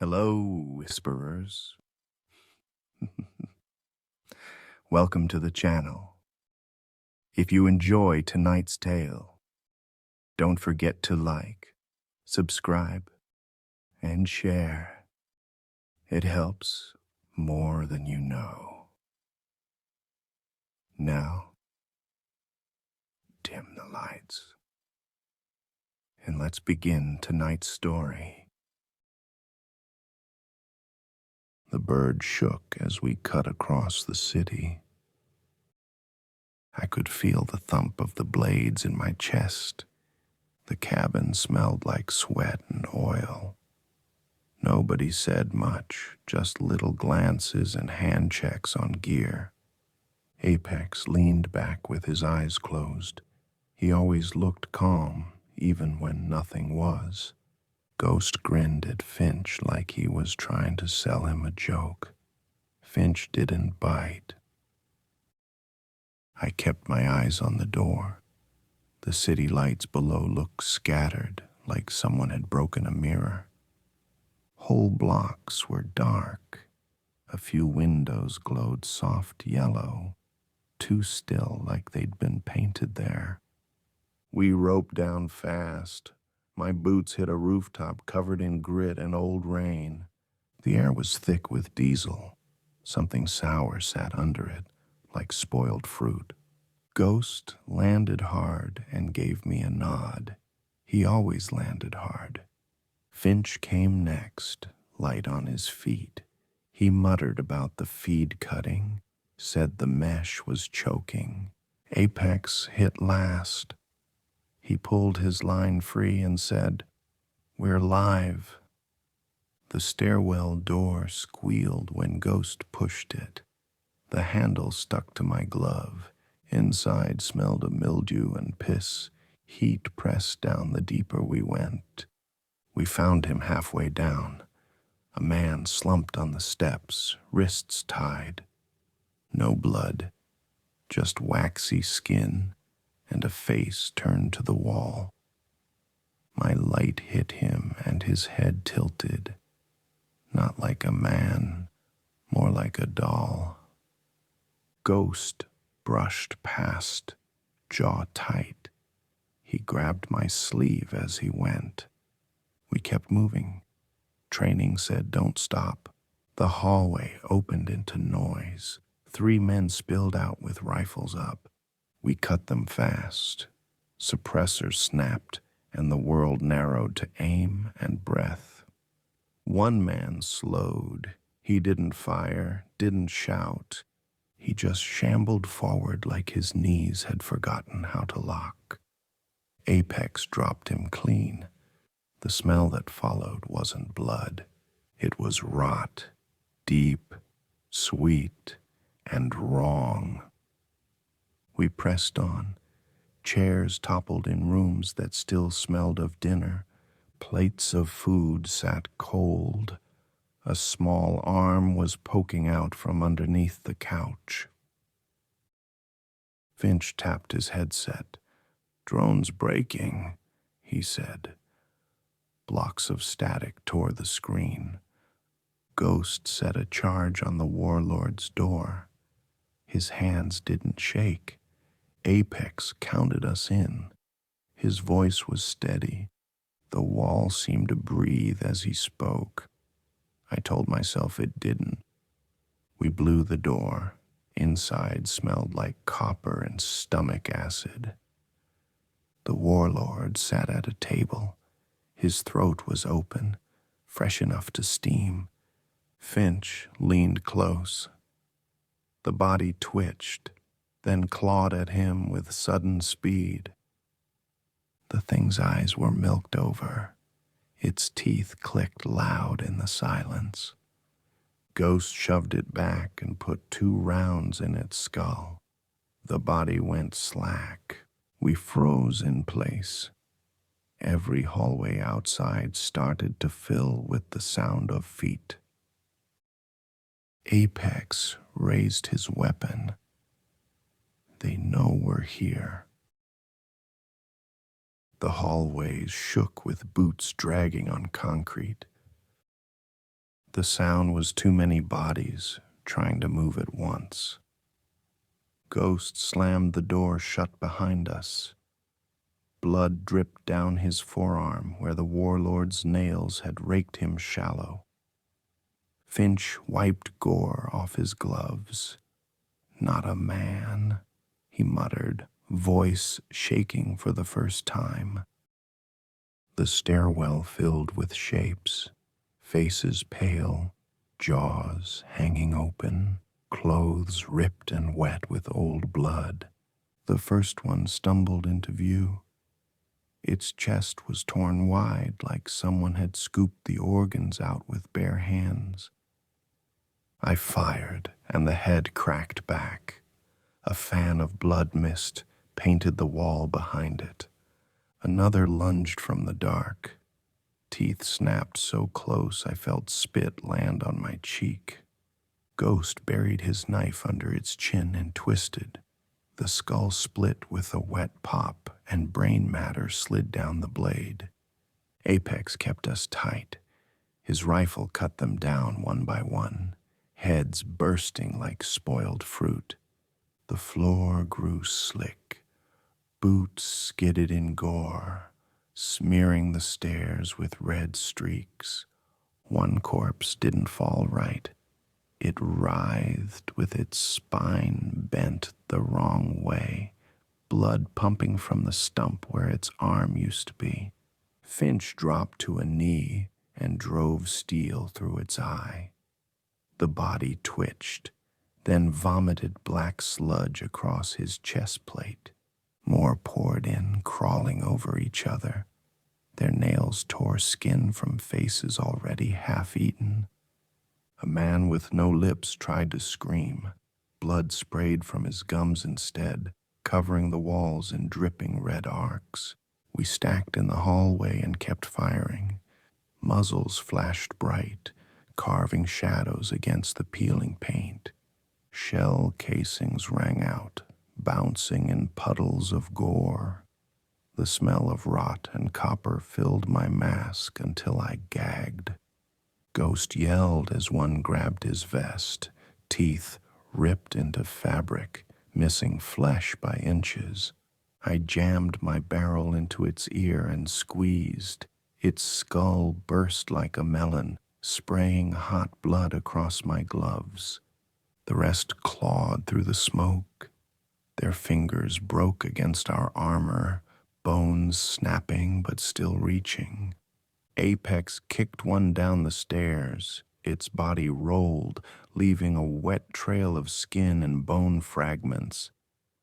Hello, Whisperers. Welcome to the channel. If you enjoy tonight's tale, don't forget to like, subscribe, and share. It helps more than you know. Now, dim the lights, and let's begin tonight's story. The bird shook as we cut across the city. I could feel the thump of the blades in my chest. The cabin smelled like sweat and oil. Nobody said much, just little glances and hand checks on gear. Apex leaned back with his eyes closed. He always looked calm, even when nothing was. Ghost grinned at Finch like he was trying to sell him a joke. Finch didn't bite. I kept my eyes on the door. The city lights below looked scattered, like someone had broken a mirror. Whole blocks were dark. A few windows glowed soft yellow, too still like they'd been painted there. We roped down fast. My boots hit a rooftop covered in grit and old rain. The air was thick with diesel. Something sour sat under it, like spoiled fruit. Ghost landed hard and gave me a nod. He always landed hard. Finch came next, light on his feet. He muttered about the feed cutting, said the mesh was choking. Apex hit last. He pulled his line free and said, "We're live." The stairwell door squealed when Ghost pushed it. The handle stuck to my glove. Inside smelled of mildew and piss. Heat pressed down the deeper we went. We found him halfway down. A man slumped on the steps, wrists tied. No blood, just waxy skin and a face turned to the wall. My light hit him and his head tilted. Not like a man, more like a doll. Ghost brushed past, jaw tight. He grabbed my sleeve as he went. We kept moving. Training said don't stop. The hallway opened into noise. 3 men spilled out with rifles up. We cut them fast. Suppressors snapped, and the world narrowed to aim and breath. One man slowed. He didn't fire, didn't shout. He just shambled forward like his knees had forgotten how to lock. Apex dropped him clean. The smell that followed wasn't blood. It was rot, deep, sweet, and wrong. We pressed on. Chairs toppled in rooms that still smelled of dinner. Plates of food sat cold. A small arm was poking out from underneath the couch. Finch tapped his headset. "Drone's breaking," he said. Blocks of static tore the screen. Ghost set a charge on the warlord's door. His hands didn't shake. Apex counted us in. His voice was steady. The wall seemed to breathe as he spoke. I told myself it didn't. We blew the door. Inside smelled like copper and stomach acid. The warlord sat at a table. His throat was open, fresh enough to steam. Finch leaned close. The body twitched, then clawed at him with sudden speed. The thing's eyes were milked over. Its teeth clicked loud in the silence. Ghost shoved it back and put 2 rounds in its skull. The body went slack. We froze in place. Every hallway outside started to fill with the sound of feet. Apex raised his weapon. They know we're here. The hallways shook with boots dragging on concrete. The sound was too many bodies trying to move at once. Ghost slammed the door shut behind us. Blood dripped down his forearm where the warlord's nails had raked him shallow. Finch wiped gore off his gloves. "Not a man," he muttered, voice shaking for the first time. The stairwell filled with shapes, faces pale, jaws hanging open, clothes ripped and wet with old blood. The first one stumbled into view. Its chest was torn wide like someone had scooped the organs out with bare hands. I fired, and the head cracked back. A fan of blood mist painted the wall behind it. Another lunged from the dark. Teeth snapped so close I felt spit land on my cheek. Ghost buried his knife under its chin and twisted. The skull split with a wet pop, and brain matter slid down the blade. Apex kept us tight. His rifle cut them down one by one, heads bursting like spoiled fruit. The floor grew slick. Boots skidded in gore, smearing the stairs with red streaks. One corpse didn't fall right. It writhed with its spine bent the wrong way, blood pumping from the stump where its arm used to be. Finch dropped to a knee and drove steel through its eye. The body twitched, then vomited black sludge across his chest plate. More poured in, crawling over each other. Their nails tore skin from faces already half-eaten. A man with no lips tried to scream. Blood sprayed from his gums instead, covering the walls in dripping red arcs. We stacked in the hallway and kept firing. Muzzles flashed bright, carving shadows against the peeling paint. Shell casings rang out, bouncing in puddles of gore. The smell of rot and copper filled my mask until I gagged. Ghost yelled as one grabbed his vest, teeth ripped into fabric, missing flesh by inches. I jammed my barrel into its ear and squeezed. Its skull burst like a melon, spraying hot blood across my gloves. The rest clawed through the smoke. Their fingers broke against our armor, bones snapping but still reaching. Apex kicked one down the stairs. Its body rolled, leaving a wet trail of skin and bone fragments.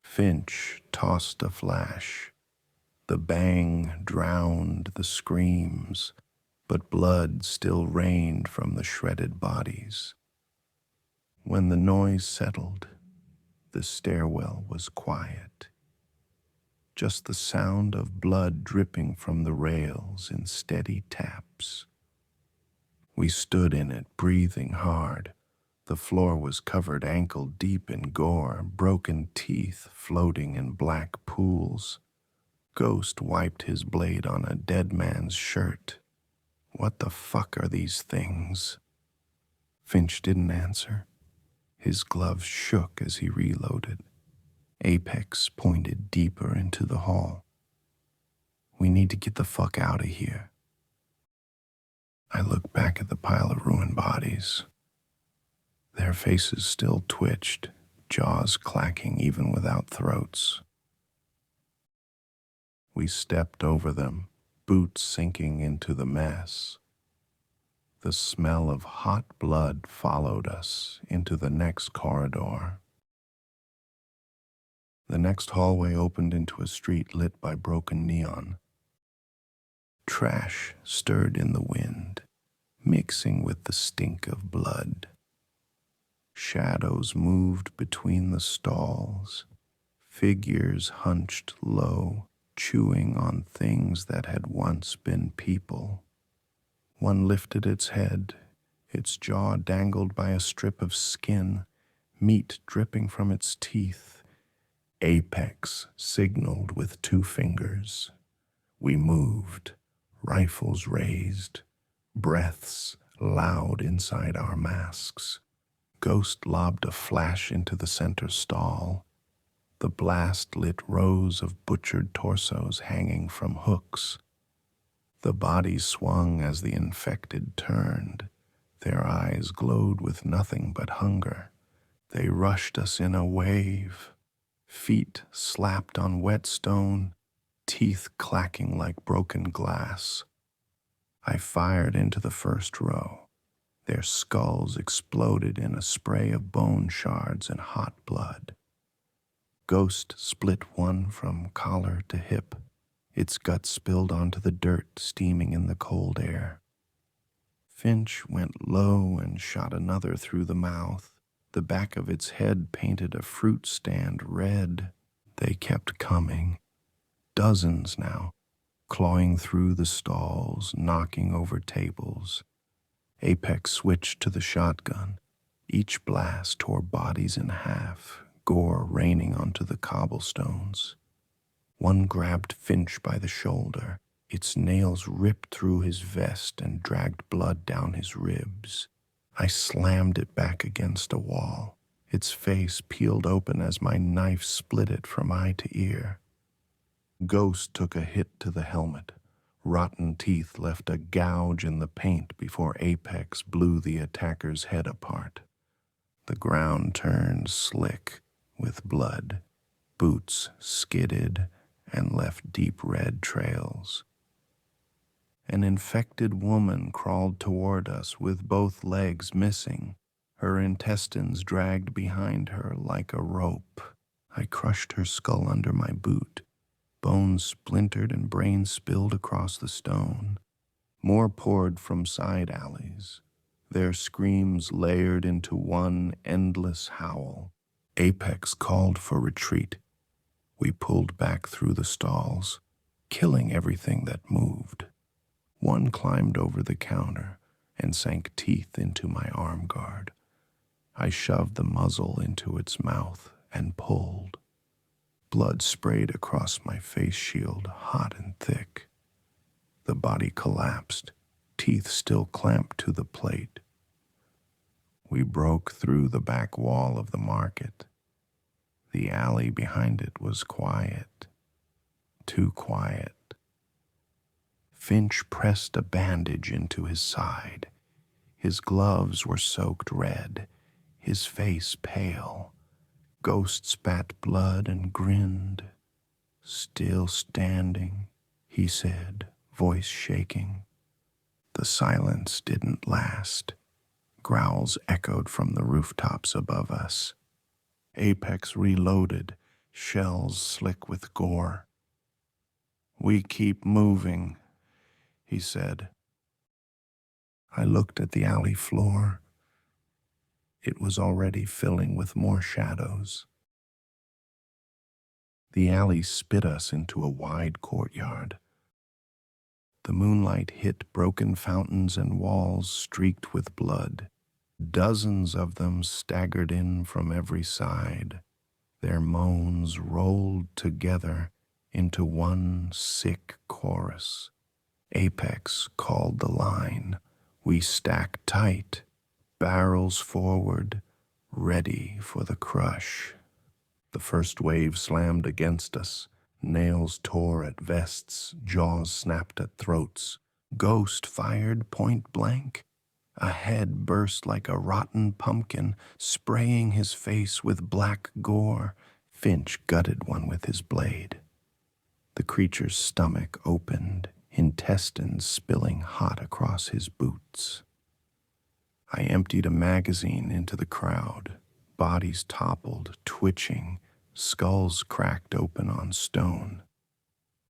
Finch tossed a flash. The bang drowned the screams, but blood still rained from the shredded bodies. When the noise settled, the stairwell was quiet. Just the sound of blood dripping from the rails in steady taps. We stood in it, breathing hard. The floor was covered ankle-deep in gore, broken teeth floating in black pools. Ghost wiped his blade on a dead man's shirt. "What the fuck are these things?" Finch didn't answer. His gloves shook as he reloaded. Apex pointed deeper into the hall. "We need to get the fuck out of here." I looked back at the pile of ruined bodies. Their faces still twitched, jaws clacking even without throats. We stepped over them, boots sinking into the mess. The smell of hot blood followed us into the next corridor. The next hallway opened into a street lit by broken neon. Trash stirred in the wind, mixing with the stink of blood. Shadows moved between the stalls, figures hunched low, chewing on things that had once been people. One lifted its head, its jaw dangled by a strip of skin, meat dripping from its teeth. Apex signaled with 2 fingers. We moved, rifles raised, breaths loud inside our masks. Ghost lobbed a flash into the center stall. The blast lit rows of butchered torsos hanging from hooks. The bodies swung as the infected turned. Their eyes glowed with nothing but hunger. They rushed us in a wave. Feet slapped on wet stone, teeth clacking like broken glass. I fired into the first row. Their skulls exploded in a spray of bone shards and hot blood. Ghost split one from collar to hip. Its guts spilled onto the dirt, steaming in the cold air. Finch went low and shot another through the mouth. The back of its head painted a fruit stand red. They kept coming. Dozens now, clawing through the stalls, knocking over tables. Apex switched to the shotgun. Each blast tore bodies in half, gore raining onto the cobblestones. One grabbed Finch by the shoulder. Its nails ripped through his vest and dragged blood down his ribs. I slammed it back against a wall. Its face peeled open as my knife split it from eye to ear. Ghost took a hit to the helmet. Rotten teeth left a gouge in the paint before Apex blew the attacker's head apart. The ground turned slick with blood. Boots skidded and left deep red trails. An infected woman crawled toward us with both legs missing, her intestines dragged behind her like a rope. I crushed her skull under my boot. Bones splintered and brains spilled across the stone. More poured from side alleys, their screams layered into one endless howl. Apex called for retreat. We pulled back through the stalls, killing everything that moved. One climbed over the counter and sank teeth into my arm guard. I shoved the muzzle into its mouth and pulled. Blood sprayed across my face shield, hot and thick. The body collapsed, teeth still clamped to the plate. We broke through the back wall of the market. The alley behind it was quiet, too quiet. Finch pressed a bandage into his side. His gloves were soaked red, his face pale. Ghost spat blood and grinned. "Still standing," he said, voice shaking. The silence didn't last. Growls echoed from the rooftops above us. Apex reloaded, shells slick with gore. "We keep moving," he said. I looked at the alley floor. It was already filling with more shadows. The alley spit us into a wide courtyard. The moonlight hit broken fountains and walls streaked with blood. Dozens of them staggered in from every side. Their moans rolled together into one sick chorus. Apex called the line. We stacked tight, barrels forward, ready for the crush. The first wave slammed against us. Nails tore at vests, jaws snapped at throats. Ghost fired point blank. A head burst like a rotten pumpkin, spraying his face with black gore. Finch gutted one with his blade. The creature's stomach opened, intestines spilling hot across his boots. I emptied a magazine into the crowd. Bodies toppled, twitching, skulls cracked open on stone.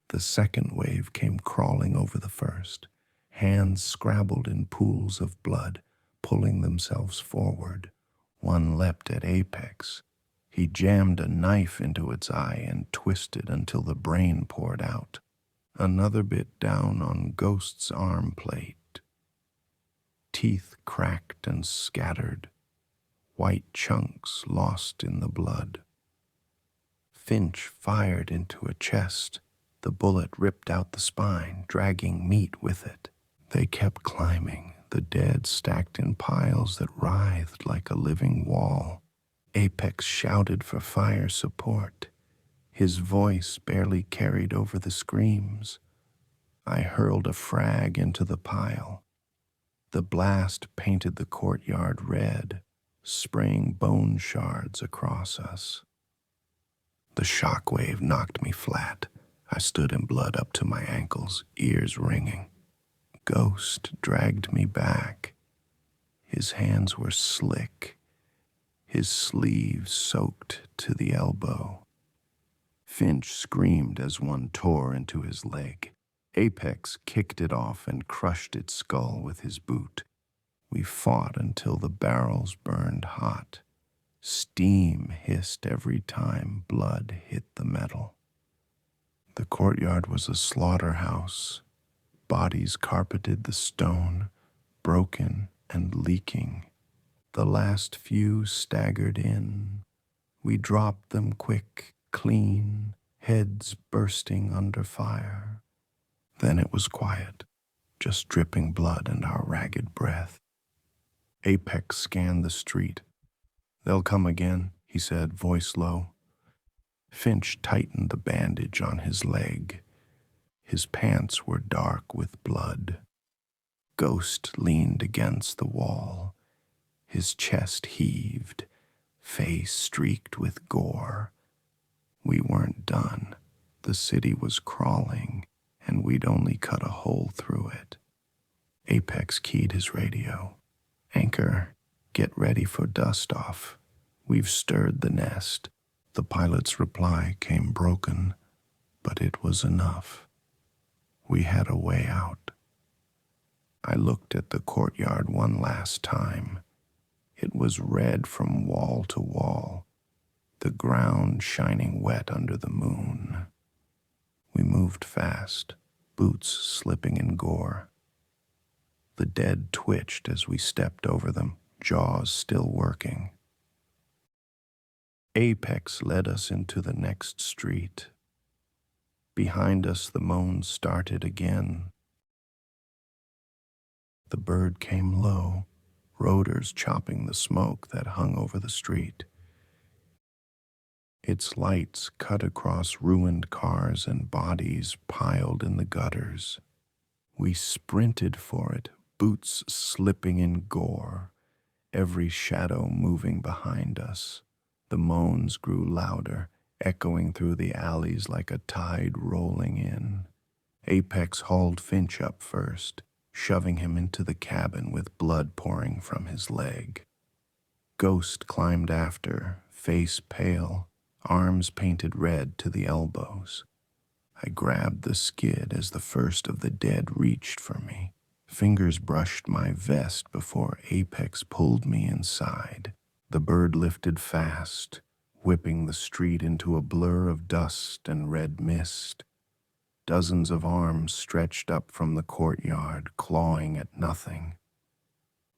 The second wave came crawling over the first. Hands scrabbled in pools of blood, pulling themselves forward. One leapt at Apex. He jammed a knife into its eye and twisted until the brain poured out. Another bit down on Ghost's arm plate. Teeth cracked and scattered, white chunks lost in the blood. Finch fired into a chest. The bullet ripped out the spine, dragging meat with it. They kept climbing, the dead stacked in piles that writhed like a living wall. Apex shouted for fire support. His voice barely carried over the screams. I hurled a frag into the pile. The blast painted the courtyard red, spraying bone shards across us. The shockwave knocked me flat. I stood in blood up to my ankles, ears ringing. Ghost dragged me back. His hands were slick, his sleeves soaked to the elbow. Finch screamed as one tore into his leg. Apex kicked it off and crushed its skull with his boot. We fought until the barrels burned hot. Steam hissed every time blood hit the metal. The courtyard was a slaughterhouse. Bodies carpeted the stone, broken and leaking. The last few staggered in. We dropped them quick, clean, heads bursting under fire. Then it was quiet, just dripping blood and our ragged breath. Apex scanned the street. They'll come again, he said, voice low. Finch tightened the bandage on his leg. His pants were dark with blood. Ghost leaned against the wall. His chest heaved, face streaked with gore. We weren't done. The city was crawling, and we'd only cut a hole through it. Apex keyed his radio. Anchor, get ready for dust-off. We've stirred the nest. The pilot's reply came broken, but it was enough. We had a way out. I looked at the courtyard one last time. It was red from wall to wall, the ground shining wet under the moon. We moved fast, boots slipping in gore. The dead twitched as we stepped over them, jaws still working. Apex led us into the next street. Behind us, the moans started again. The bird came low, rotors chopping the smoke that hung over the street. Its lights cut across ruined cars and bodies piled in the gutters. We sprinted for it, boots slipping in gore, every shadow moving behind us. The moans grew louder, echoing through the alleys like a tide rolling in. Apex hauled Finch up first, shoving him into the cabin with blood pouring from his leg. Ghost climbed after, face pale, arms painted red to the elbows. I grabbed the skid as the first of the dead reached for me. Fingers brushed my vest before Apex pulled me inside. The bird lifted fast, whipping the street into a blur of dust and red mist. Dozens of arms stretched up from the courtyard, clawing at nothing.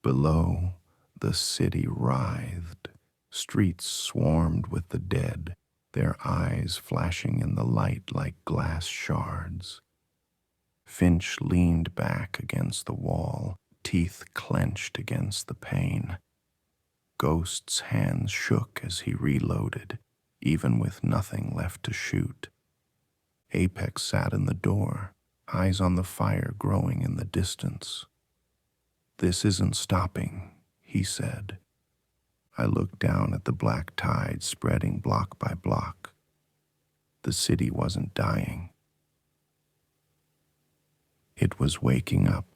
Below, the city writhed. Streets swarmed with the dead, their eyes flashing in the light like glass shards. Finch leaned back against the wall, teeth clenched against the pain. Ghost's hands shook as he reloaded, even with nothing left to shoot. Apex sat in the door, eyes on the fire growing in the distance. "This isn't stopping," he said. I looked down at the black tide spreading block by block. The city wasn't dying. It was waking up.